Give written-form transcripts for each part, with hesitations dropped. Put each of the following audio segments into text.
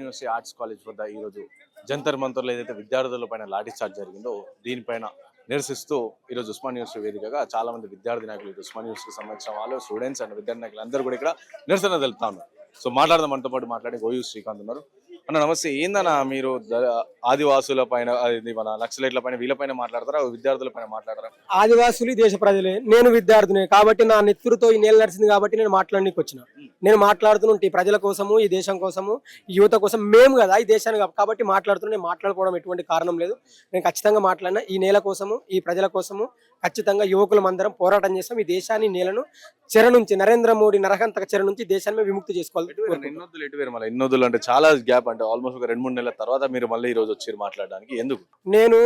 University arts college వద్ద ఈరోజు జంతర్ మంతర్లో ఏదైతే విద్యార్థుల పైన లాఠీ చార్జ్ జరిగిందో దీనిపైన నిరసిస్తూ ఈరోజు ఉస్మాన్ యూనివర్సిటీ వేదికగా చాలా మంది విద్యార్థి నాయకులు ఉస్మాన్ యూనివర్సిటీకి సంబంధించిన వాళ్ళు స్టూడెంట్స్ అండ్ విద్యార్థి నాయకులు అందరూ కూడా ఇక్కడ నిరసన తెలుపుతా ఉన్నారు. సో మాట్లాడదాం, మనతో పాటు మాట్లాడే గోయూ శ్రీకాంత్ ఉన్నారు. అన్న నమస్తే. ఏందన్నా మీరు ఆదివాసుల పైన మన నక్సలైట్ల పైన వీళ్ళపైన మాట్లాడతారా, విద్యార్థుల పైన మాట్లాడతారా? ఆదివాసులు దేశ ప్రజలే, నేను విద్యార్థిని కాబట్టి నా నెత్తురుతో ఈ నేల నడిచింది కాబట్టి నేను మాట్లాడడానికి వచ్చిన. నేను మాట్లాడుతుంటే ఈ ప్రజల కోసము, ఈ దేశం కోసము, ఈ యువత కోసం మేము కదా ఈ దేశాన్ని కాబట్టి మాట్లాడుతున్నా. నేను మాట్లాడుకోవడం ఎటువంటి కారణం లేదు. నేను ఖచ్చితంగా మాట్లాడినా. ఈ నేల కోసము, ఈ ప్రజల కోసము ఖచ్చితంగా యువకులం అందరం పోరాటం చేస్తాం. ఈ దేశాన్ని, నేలను చెర నుంచి, నరేంద్ర మోడీ నరహంతక చెర నుంచి దేశాన్ని విముక్తి చేసుకోవాలి. ఎన్నోదులు అంటే చాలా గ్యాప్, అంటే ఆల్మోస్ట్ ఒక 2-3 నెలల తర్వాత మీరు మళ్ళీ ఈ రోజు వచ్చి మాట్లాడడానికి ఎందుకు? నేను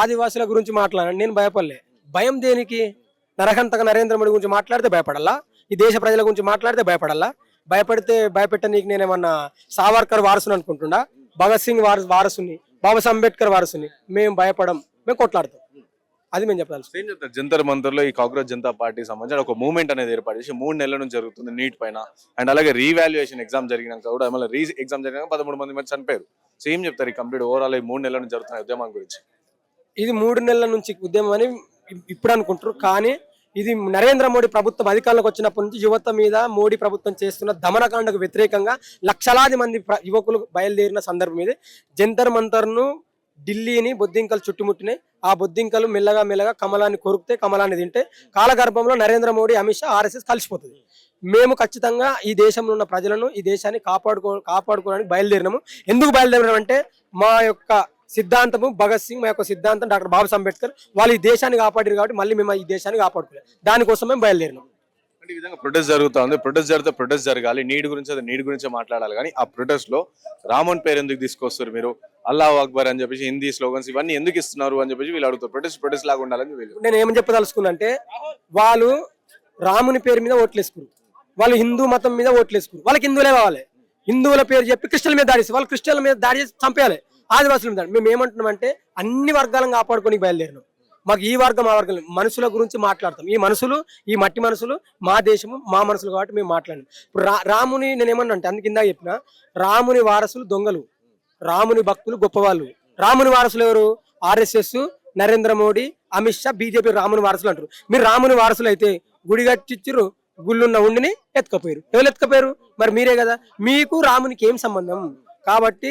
ఆదివాసుల గురించి మాట్లాడాను, నేను భయపడలే. భయం దేనికి? నరహంతక నరేంద్ర మోడీ గురించి మాట్లాడితే భయపడాలా? ఈ దేశ ప్రజల గురించి మాట్లాడితే భయపడాలా? భయపెట్టనీకి నేనేమన్నా సావర్కర్ వారసుని అనుకుంటున్నా? భగత్ సింగ్ వారసుని, బాబాసాహెబ్ అంబేద్కర్ వారసుని. మేము భయపడం, మేము కొట్లాడతాం. అది మేము చెప్పాలి. జంతర్ మంతర్లో ఈ కాక్రోచ్ జనతా పార్టీ సంబంధించిన ఒక మూవ్మెంట్ అనేది ఏర్పాటు చేసి 3 నెలల నుంచి జరుగుతుంది నీట్ పైన. అండ్ అలాగే రీవాల్యుయేషన్ ఎగ్జామ్ జరిగినాక కూడా మళ్ళీ ఎగ్జామ్ జరిగినాక 13 మంది చనిపోయారు. సో ఏం చెప్తారు ఈ కంప్లీట్ ఓవరాల్ ఈ 3 నెలల నుంచి జరుగుతున్న ఉద్యమం గురించి? ఇది 3 నెలల నుంచి ఉద్యమం అని ఇప్పుడు అనుకుంటారు, కానీ ఇది నరేంద్ర మోడీ ప్రభుత్వం అధికారంలోకి వచ్చినప్పటి నుంచి యువత మీద మోడీ ప్రభుత్వం చేస్తున్న దమనకాండకు వ్యతిరేకంగా లక్షలాది మంది యువకులు బయలుదేరిన సందర్భం ఇది. జంతర్ మంతర్ను, ఢిల్లీని బొద్దింకలు చుట్టుముట్టినాయి. ఆ బొద్దింకలు మెల్లగా కమలాన్ని కొరికితే, కమలాన్ని తింటే కాలగర్భంలో నరేంద్ర మోడీ, అమిత్ షా, ఆర్ఎస్ఎస్ కలిసిపోతుంది. మేము ఖచ్చితంగా ఈ దేశంలో ఉన్న ప్రజలను, ఈ దేశాన్ని కాపాడుకోవడానికి బయలుదేరినాము. ఎందుకు బయలుదేరినాం అంటే మా యొక్క సిద్ధాంతము భగత్ సింగ్, మా యొక్క సిద్ధాంతం డాక్టర్ బాబాసాహెబ్ అంబేద్కర్. వాళ్ళు ఈ దేశాన్ని కాపాడారు కాబట్టి మళ్ళీ మేము ఈ దేశాన్ని కాపాడుకోలేదు. దానికోసం మేము బయలుదేరినాం. అంటే ఈ విధంగా ప్రొటెస్ట్ జరుగుతూ ఉంది. ప్రొటెస్ట్ జరగాలి, నీడ్ గురించి మాట్లాడాలి. కానీ ఆ ప్రొటెస్ట్ లో రామన్ పేరు ఎందుకు తీసుకొస్తారు మీరు? అల్లాహ్ అక్బర్ అని చెప్పేసి హిందీ స్లోగన్స్ ఇవన్నీ ఎందుకు ఇస్తున్నారు అని చెప్పేసి వీళ్ళు అడుగుతారు. ప్రొటెస్ట్ లాగా ఉండాలని వీళ్ళు. నేను ఏమని చెప్పదలుచుకున్నా అంటే, వాళ్ళు రాముని పేరు మీద ఓట్లేసుకురు, వాళ్ళు హిందూ మతం మీద ఓట్లేసుకురు. వాళ్ళకి హిందువులే కావాలి. హిందువుల పేరు చెప్పి క్రిస్టియన్ల మీద దాడి చేసి, వాళ్ళు క్రిస్టియన్ల మీద దాడి చేసి చంపేయాలి. ఆదివాసుల మీద మేము ఏమంటున్నామంటే అన్ని వర్గాలను కాపాడుకొని బయలుదేరినాం. మాకు ఈ వర్గం, ఆ వర్గం, మనుషుల గురించి మాట్లాడతాం. ఈ మనుషులు, ఈ మట్టి మనుషులు మా దేశము, మా మనుషులు కాబట్టి మేము మాట్లాడినాం. ఇప్పుడు రాముని నేను ఏమన్నా అంటే అందుకు కింద చెప్పిన, రాముని వారసులు దొంగలు, రాముని భక్తులు గొప్పవాళ్ళు. రాముని వారసులు ఎవరు? ఆర్ఎస్ఎస్, నరేంద్ర మోడీ, అమిత్ షా, బీజేపీ రాముని వారసులు అంటారు. మీరు రాముని వారసులు అయితే గుడి కట్టించారు, గుళ్ళున్న ఉండిని ఎత్తుకపోయారు. ఎవరు ఎత్తుకపోయారు? మరి మీరే కదా. మీకు రామునికి ఏం సంబంధం? కాబట్టి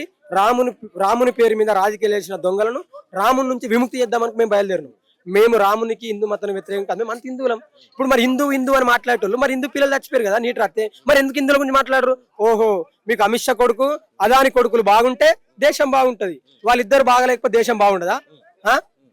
రాముని పేరు మీద రాజకీయాలు చేసిన దొంగలను రాముని నుంచి విముక్తి చేద్దామని మేము బయలుదేరినాం. మేము రామునికి, హిందూ మతం వ్యతిరేకం కాదు, మేము అంత హిందువులం. ఇప్పుడు మరి హిందూ అని మాట్లాడేటోళ్ళు మరి హిందూ పిల్లలు చచ్చిపోయారు కదా నీటి రాస్తే, మరి ఎందుకు హిందువుల గురించి మాట్లాడరు? ఓహో, మీకు అమిత్ షా కొడుకు, అదాని కొడుకులు బాగుంటే దేశం బాగుంటది, వాళ్ళిద్దరు బాగలేకపోతే దేశం బాగుండదా?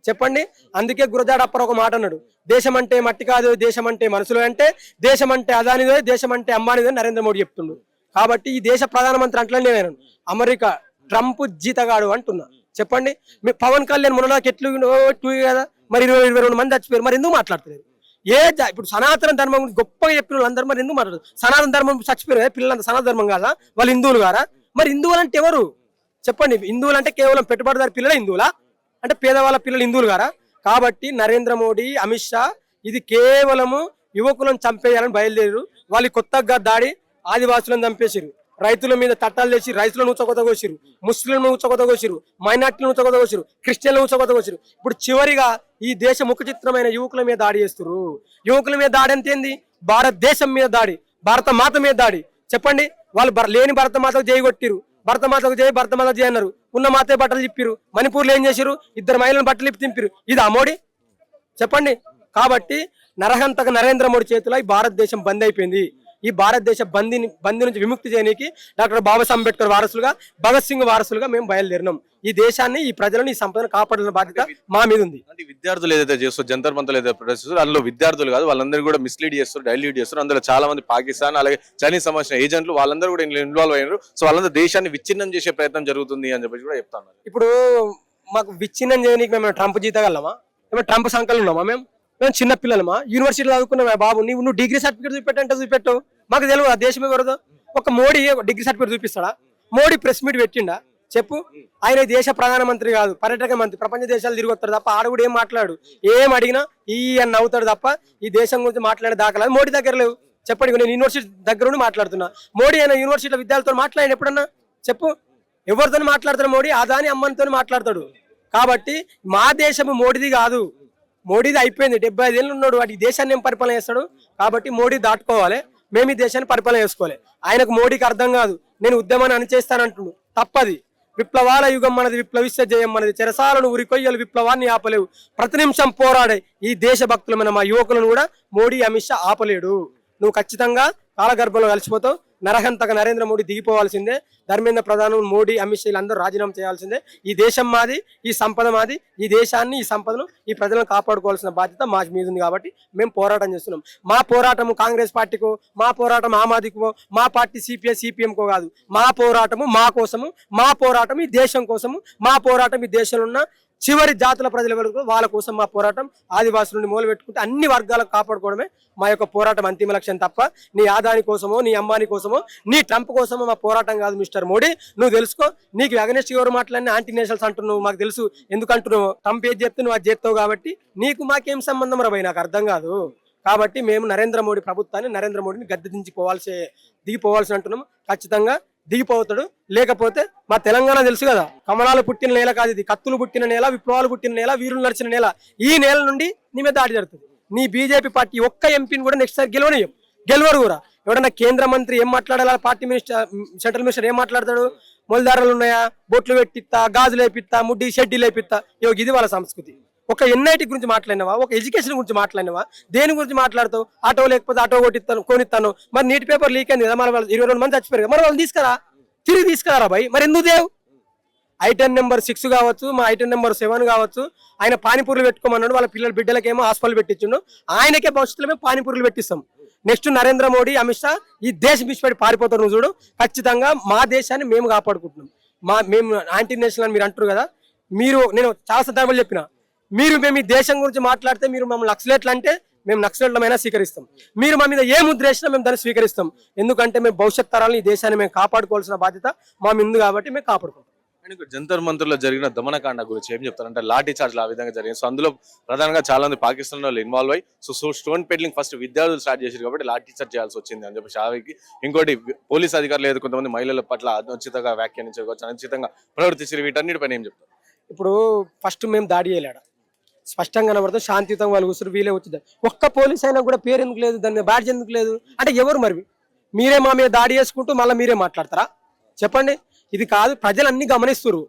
చెప్పండి. అందుకే గురజాడ అప్పర్ ఒక మాట అన్నాడు, దేశం అంటే మట్టి కాదు, దేశం అంటే మనుషులు, అంటే దేశం అంటే అదానిదే, దేశం అంటే అంబానిదే నరేంద్ర మోడీ చెప్తుండు. కాబట్టి ఈ దేశ ప్రధానమంత్రి అంటలే నేను అమెరికా ట్రంప్ జీతగాడు అంటున్నా. చెప్పండి. మీ పవన్ కళ్యాణ్ మొన్నకి ఎట్లు కదా, మరి 22 మంది చచ్చిపోయారు, మరి ఎందుకు మాట్లాడుతున్నారు? ఇప్పుడు సనాతన ధర్మం గురించి గొప్పగా చెప్పిన వాళ్ళందరూ మరి ఎందుకు మాట్లాడతారు? సనాతన ధర్మం చచ్చిపోయారు పిల్లలంతా సనాతన ధర్మం కాదా? వాళ్ళు హిందువులు కాదా? మరి హిందువులు అంటే ఎవరు? చెప్పండి. హిందువులు అంటే కేవలం పెట్టుబడిదారు పిల్లలే హిందువులా? అంటే పేదవాళ్ళ పిల్లలు హిందువులు గారా? కాబట్టి నరేంద్ర మోడీ, అమిత్ షా ఇది కేవలము యువకులను చంపేయాలని బయలుదేరు. వాళ్ళు కొత్తగా దాడి ఆదివాసులను చంపేసారు, రైతుల మీద చట్టాలు చేసి రైతులను ఉచ్చకొతగోసారు, ముస్లింలను ఉచ్చకొతగోసారు, మైనార్టీలను ఉచ్చకొతగోసారు, క్రిస్టియన్లను ఉచ్చకొతగోసారు. ఇప్పుడు చివరిగా ఈ దేశ ముఖ చిత్రమైన యువకుల మీద దాడి చేస్తారు. యువకుల మీద దాడి అంటే ఏంది? భారతదేశం మీద దాడి, భారత మాత మీద దాడి. చెప్పండి. వాళ్ళు లేని భరత మాతకు చేయగొట్టిరు, భరత మాతకు చేయి, భరత మాతకు చేయి అన్నారు. ఉన్న మాతే బట్టలు చెప్పిరు. మణిపూర్లో ఏం చేశారు? 2 మహిళలను బట్టలు ఇప్పి తింపిరు. ఇది మోడీ? చెప్పండి. కాబట్టి నరహంతక నరేంద్ర మోడీ చేతిలో ఈ భారతదేశం బంద్ అయిపోయింది. ఈ భారతదేశ బందీ నుంచి విముక్తి చేయడానికి డాక్టర్ బాబాసాహెబ్ అంబేద్కర్ వారసులుగా, భగత్ సింగ్ వారసులుగా మేము బయలుదేరినాం. ఈ దేశాన్ని, ఈ ప్రజలను, ఈ సంపదను కాపాడాల్సిన బాధ్యత మా మీద ఉంది. అంటే విద్యార్థులు ఏదైతే చేస్తారు, జంతర్ మంతర్లు ఏదైతే ప్రొటెస్ట్ చేస్తారు, అందులో విద్యార్థులు కాదు, వాళ్ళందరూ కూడా మిస్లీడ్ చేస్తారు, డైల్యూట్ చేస్తారు. అందులో చాలా మంది పాకిస్తాన్ అలాగే చైనీస్ సంబంధించిన ఏజెంట్లు వాళ్ళందరూ కూడా ఇన్వాల్వ్ అయ్యారు. సో వాళ్ళందరూ దేశాన్ని విచ్ఛిన్నం చేసే ప్రయత్నం జరుగుతుంది అని చెప్పి కూడా చెప్తాను. ఇప్పుడు మాకు విచ్ఛిన్నం చేయడానికి మేము ట్రంప్ జీతగలమా? మేము ట్రంప్ సంకలు ఉన్నామా? మేము చిన్న పిల్లలమా? యూనివర్సిటీలో చదువుకున్నామా? బాబు నువ్వు డిగ్రీ సర్టిఫికేట్ చూపెట్టంటే చూపెట్టు, మాకు తెలియదు ఆ దేశమే కొరదు. ఒక మోడీ డిగ్రీ సర్టిఫికేట్ చూపిస్తాడా? మోడీ ప్రెస్ మీట్ పెట్టిండా? చెప్పు. ఆయన దేశ ప్రధానమంత్రి కాదు, పర్యాటక మంత్రి. ప్రపంచ దేశాలు తిరిగి వస్తాడు తప్ప ఆడ కూడా ఏం మాట్లాడు, ఏం అడిగినా ఈ అని అవుతాడు తప్ప ఈ దేశం గురించి మాట్లాడే దాఖలా మోడీ దగ్గర లేవు. చెప్పండి. నేను యూనివర్సిటీ దగ్గర నుండి మాట్లాడుతున్నా. మోడీ అయినా యూనివర్సిటీలో విద్యార్థులతో మాట్లాడిన ఎప్పుడన్నా చెప్పు. ఎవరితో మాట్లాడతాడు మోడీ? అదాని అమ్మనితో మాట్లాడతాడు. కాబట్టి మా దేశం మోడీది కాదు, మోడీది అయిపోయింది. 75 ఏళ్ళు ఉన్నాడు, వాటి దేశాన్ని ఏం పరిపాలన చేస్తాడు? కాబట్టి మోడీ దాటుకోవాలి, మేము ఈ దేశాన్ని పరిపాలన చేసుకోవాలి. ఆయనకు మోడీకి అర్థం కాదు, నేను ఉద్యమాన్ని అణిచేస్తానంటుండు. తప్పది. విప్లవాల యుగం మనది, విప్లవిస్తే జయం మనది. చెరసాలను ఉరికొయ్యలు విప్లవాన్ని ఆపలేవు. ప్రతి నిమిషం పోరాడే ఈ దేశభక్తులమైన మా యువకులను కూడా మోడీ అమిత్ షా ఆపలేడు. నువ్వు ఖచ్చితంగా కాలగర్భంలో కలిసిపోతావు. నరహంతక నరేంద్ర మోడీ దిగిపోవాల్సిందే. ధర్మేంద్ర ప్రధాని మోడీ అమిత్ షా అందరూ రాజీనామా చేయాల్సిందే. ఈ దేశం మాది, ఈ సంపద మాది. ఈ దేశాన్ని, ఈ సంపదను, ఈ ప్రజలను కాపాడుకోవాల్సిన బాధ్యత మా మీద ఉంది. కాబట్టి మేము పోరాటం చేస్తున్నాం. మా పోరాటము కాంగ్రెస్ పార్టీకో, మా పోరాటం ఆమ్ ఆద్మీకో, మా పార్టీ సిపిఐ సిపిఎంకో కాదు. మా పోరాటము మా కోసము, మా పోరాటం ఈ దేశం కోసము, మా పోరాటం ఈ దేశంలో ఉన్న చివరి జాతుల ప్రజల వరకు వాళ్ళ కోసం మా పోరాటం. ఆదివాసుల నుండి మొదలు పెట్టుకుంటే అన్ని వర్గాలకు కాపాడుకోవడమే మా యొక్క పోరాటం అంతిమ లక్ష్యం తప్ప నీ ఆదాని కోసమో, నీ అంబానీ కోసమో, నీ ట్రంప్ కోసమో మా పోరాటం కాదు. మిస్టర్ మోడీ, నువ్వు తెలుసుకో. నీకు అగనెస్ట్ ఎవరు మాట్లాడినా యాంటీ నేషనల్స్ అంటున్నావు, మాకు తెలుసు ఎందుకు అంటున్నావు. ట్రంప్ ఏది చెప్తే నువ్వు అది చేస్తావు. కాబట్టి నీకు మాకేం సంబంధం రా భయ్, నాకు అర్థం కాదు. కాబట్టి మేము నరేంద్ర మోడీ ప్రభుత్వాన్ని, నరేంద్ర మోడీని గద్దె దిగిపోవాల్సి అంటున్నాము. ఖచ్చితంగా దిగిపోతాడు. లేకపోతే మా తెలంగాణ తెలుసు కదా, కమలాలు పుట్టిన నేల కాదు ఇది, కత్తులు పుట్టిన నేల, విప్లవాలు పుట్టిన నేల, వీరులు నడిచిన నేల. ఈ నేల నుండి నీ మీద దాడి జరుగుతుంది. నీ బీజేపీ పార్టీ ఒక్క ఎంపీని కూడా నెక్స్ట్ సారి గెలవరు కూడా. ఎవడన్నా కేంద్ర మంత్రి ఏం మాట్లాడాలా, పార్టీ మినిస్టర్, సెంట్రల్ మినిస్టర్ ఏం మాట్లాడతాడు? మొలదారాలు ఉన్నాయా, బొట్లు పెట్టిస్తా, గాజులు వేపిస్తా, ముడ్డి షెడ్డీలు వేపిస్తా. ఇది వాళ్ళ సంస్కృతి. ఒక ఎన్ఐటి గురించి మాట్లాడినవా, ఒక ఎడ్యుకేషన్ గురించి మాట్లాడినవా, దేని గురించి మాట్లాడతావు? ఆటో లేకపోతే ఆటో కొనిస్తాను. మరి నీటి పేపర్ లీక్ అయింది కదా, మన వాళ్ళు 22 మంది చచ్చిపోయారు. మరి వాళ్ళు తిరిగి తీసుకురా భయ్. మరి ఎందుకు దేవు? ఐటెన్ నెంబర్ 6 కావచ్చు, మా ఐటెన్ నెంబర్ 7 కావచ్చు. ఆయన పానీపూర్లు పెట్టుకోమన్నాడు, వాళ్ళ పిల్లల బిడ్డలకేమో హాస్పిటల్ పెట్టించుండు. ఆయనకే భవిష్యత్తులో మేము పానీపూర్లు పెట్టిస్తాం. నెక్స్ట్ నరేంద్ర మోడీ అమిత్ షా ఈ దేశం విడిచిపెట్టి పారిపోతారు. నువ్వు చూడు. ఖచ్చితంగా మా దేశాన్ని మేము కాపాడుకుంటున్నాం. మేము యాంటీ నేషనల్ అని మీరు అంటారు కదా, నేను చాలా సందర్భాలు చెప్పిన, మేము ఈ దేశం గురించి మాట్లాడితే మీరు మమ్మల్ని నక్సలేట్లు అంటే మేము నక్సలేట్లమైనా స్వీకరిస్తాం. మీరు మా మీద ఏ ముద్ర వేసినా మేము దాన్ని స్వీకరిస్తాం. ఎందుకంటే మేము భవిష్యత్ తరాలను, ఈ దేశాన్ని మేము కాపాడుకోవాల్సిన బాధ్యత మా మీద కాబట్టి మేము కాపాడుకుంటాం. జంతర్ మంతర్లో జరిగిన దమనకాండ గురించి ఏం చెప్తారంటే, లాఠీ చార్జ్ ఆ విధంగా జరిగింది. సో అందులో ప్రధానంగా చాలా మంది పాకిస్తాన్ వాళ్ళు ఇన్వాల్వ్ అయ్యి స్టోన్ పెడ్లింగ్ ఫస్ట్ విద్యార్థులు స్టార్ట్ చేశారు కాబట్టి లాఠీ చార్జ్ చేయాల్సి వచ్చింది అని చెప్పి షావికి. ఇంకోటి పోలీస్ అధికారులు ఏదో కొంతమంది మహిళల పట్ల అనుచితంగా వ్యాఖ్యానించవచ్చు, అనుచితంగా ప్రవర్తించారు. వీటన్నిటిపైన ఏం చెప్తారు? ఇప్పుడు ఫస్ట్ మేము దాడి చేయలేడ స్పష్టంగా కనబడుతుంది. శాంతియుతంగా వాళ్ళు కూర్చొని వీలే వచ్చింది. ఒక్క పోలీస్ అయినా కూడా పేరు ఎందుకు లేదు, దాని మీద బ్యాడ్జ్ ఎందుకు లేదు అంటే ఎవరు? మరి మీరే మా మీద దాడి చేసుకుంటూ మళ్ళీ మీరే మాట్లాడతారా? చెప్పండి. ఇది కాదు. ప్రజలు అన్ని గమనిస్తున్నారు.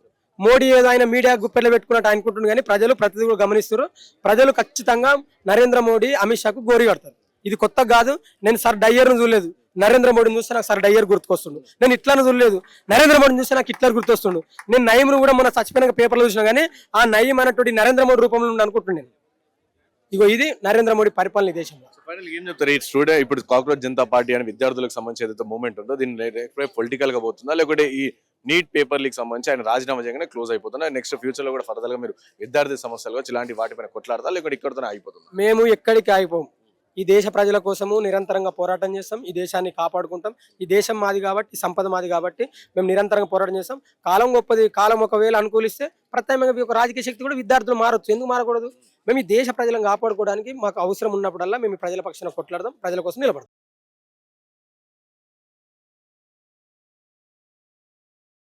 మోడీ ఏదో ఆయన మీడియా గుప్పెట్లో పెట్టుకున్నట్టు అనుకుంటున్నారు, కానీ ప్రజలు ప్రతిదీ కూడా గమనిస్తున్నారు. ప్రజలు ఖచ్చితంగా నరేంద్ర మోడీ అమిత్ షాకు గోరి కడతారు. ఇది కొత్త కాదు. నేను సార్ డయ్యర్ను చూడలేదు, నరేంద్ర మోడీని చూస్తే నాకు సార్ డయ్యర్ గుర్తుకొస్తుండు. నేను ఇట్లను చూడలేదు, నరేంద్ర మోడీని చూస్తే నాకు హిట్లర్ గుర్తొస్తుండు. నేను నయీంను కూడా మొన్న చచ్చిపోయిన పేపర్లో చూసినా, కానీ ఆ నయీం అనేటువంటి నరేంద్ర మోడీ రూపంలో ఉండి అనుకుంటున్నాను. ఇది నరేంద్ర మోడీ పరిపాలన ఈ దేశంలో. ఏం చెప్తారు ఈ స్టూడెంట్ ఇప్పుడు కాక్రోచ్ జనతా పార్టీ అని విద్యార్థులకు సంబంధించి ఏదైతే మూవ్మెంట్ ఉందో దీన్ని పొలిటికల్ గా పోతుందా, లేకపోతే ఈ నీట్ పేపర్ లీక్ సంబంధించి ఆయన రాజీనామా చేయగానే క్లోజ్ అయిపోతుందా? నెక్స్ట్ ఫ్యూచర్ లో కూడా ఫర్దర్ గా మీరు విద్యార్థి సమస్యలు ఇలాంటి వాటిపైన కొట్లాడతా, లేకపోతే ఇక్కడతోనే అయిపోతుంది? మేము ఎక్కడికి ఆగిపోం. ఈ దేశ ప్రజల కోసము నిరంతరంగా పోరాటం చేస్తాం. ఈ దేశాన్ని కాపాడుకుంటాం. ఈ దేశం మాది కాబట్టి, ఈ సంపద మాది కాబట్టి మేము నిరంతరంగా పోరాటం చేస్తాం. కాలం గొప్పది. కాలం ఒకవేళ అనుకూలిస్తే ప్రత్యేకంగా ఒక రాజకీయ శక్తి కూడా విద్యార్థులు మారొచ్చు. ఎందుకు మారకూడదు? మేము ఈ దేశ ప్రజలను కాపాడుకోవడానికి మాకు అవసరం ఉన్నప్పుడల్లా మేము ప్రజల పక్షాన కొట్లాడదాం, ప్రజల కోసం నిలబడతాం.